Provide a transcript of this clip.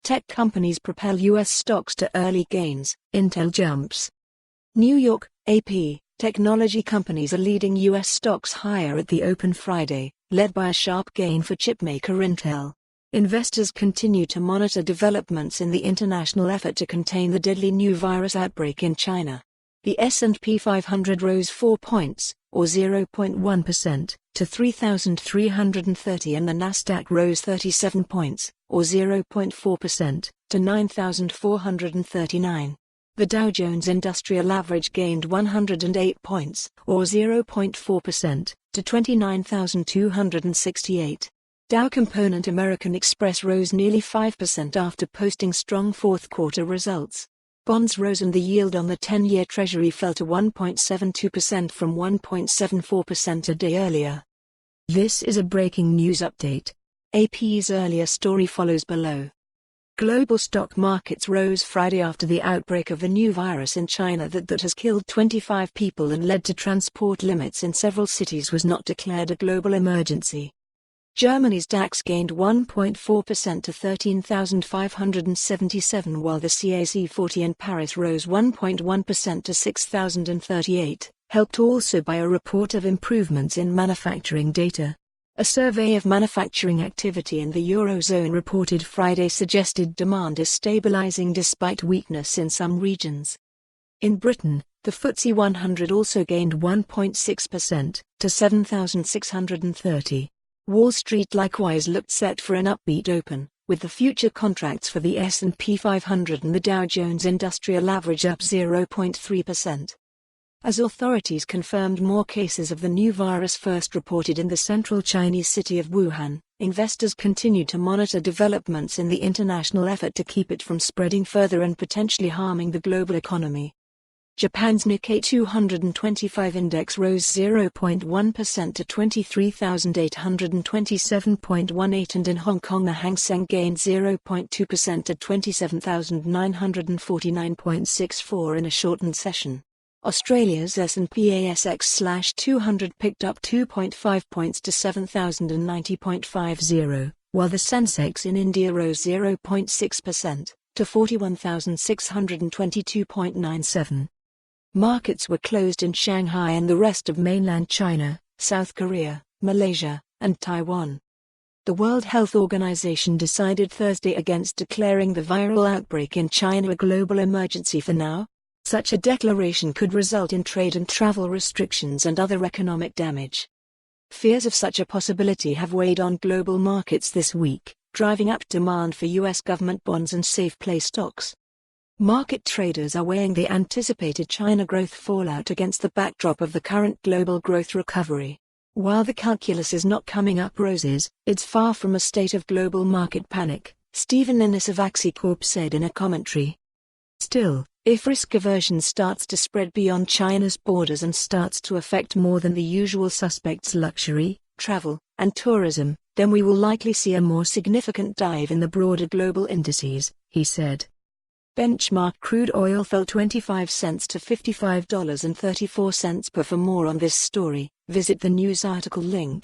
Tech companies propel U.S. stocks to early gains, Intel jumps. New York, AP, technology companies are leading U.S. stocks higher at the open Friday, led by a sharp gain for chipmaker Intel. Investors continue to monitor developments in the international effort to contain the deadly new virus outbreak in China. The S&P 500 rose 4 points, or 0.1%, to 3,330, and the Nasdaq rose 37 points, or 0.4%, to 9,439. The Dow Jones Industrial Average gained 108 points, or 0.4%, to 29,268. Dow component American Express rose nearly 5% after posting strong fourth-quarter results. Bonds rose and the yield on the 10-year Treasury fell to 1.72% from 1.74% a day earlier. This is a breaking news update. AP's earlier story follows below. Global stock markets rose Friday after the outbreak of a new virus in China that has killed 25 people and led to transport limits in several cities was not declared a global emergency. Germany's DAX gained 1.4% to 13,577, while the CAC 40 in Paris rose 1.1% to 6,038, helped also by a report of improvements in manufacturing data. A survey of manufacturing activity in the Eurozone reported Friday suggested demand is stabilizing despite weakness in some regions. In Britain, the FTSE 100 also gained 1.6% to 7,630. Wall Street likewise looked set for an upbeat open, with the future contracts for the S&P 500 and the Dow Jones Industrial Average up 0.3%. As authorities confirmed more cases of the new virus first reported in the central Chinese city of Wuhan, investors continue to monitor developments in the international effort to keep it from spreading further and potentially harming the global economy. Japan's Nikkei 225 index rose 0.1% to 23,827.18, and in Hong Kong the Hang Seng gained 0.2% to 27,949.64 in a shortened session. Australia's S&P ASX/200 picked up 2.5 points to 7,090.50, while the Sensex in India rose 0.6% to 41,622.97. Markets were closed in Shanghai and the rest of mainland China, South Korea, Malaysia, and Taiwan. The World Health Organization decided Thursday against declaring the viral outbreak in China a global emergency for now. Such a declaration could result in trade and travel restrictions and other economic damage. Fears of such a possibility have weighed on global markets this week, driving up demand for U.S. government bonds and safe play stocks. Market traders are weighing the anticipated China growth fallout against the backdrop of the current global growth recovery. While the calculus is not coming up roses, it's far from a state of global market panic, Stephen Innes of Axicorp said in a commentary. Still, if risk aversion starts to spread beyond China's borders and starts to affect more than the usual suspects luxury, travel, and tourism, then we will likely see a more significant dive in the broader global indices, he said. Benchmark crude oil fell 25 cents to $55.34 per. For more on this story, visit the news article link.